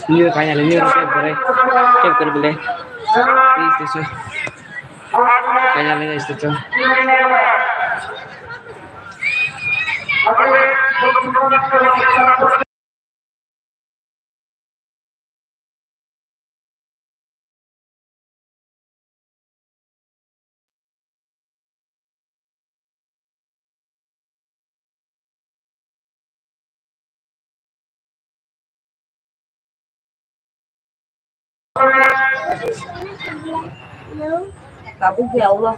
Liêu cả nhà là liêu kem từ đây đi từ chưa cả nhà lên từ chưa Cả bún dẻo luôn.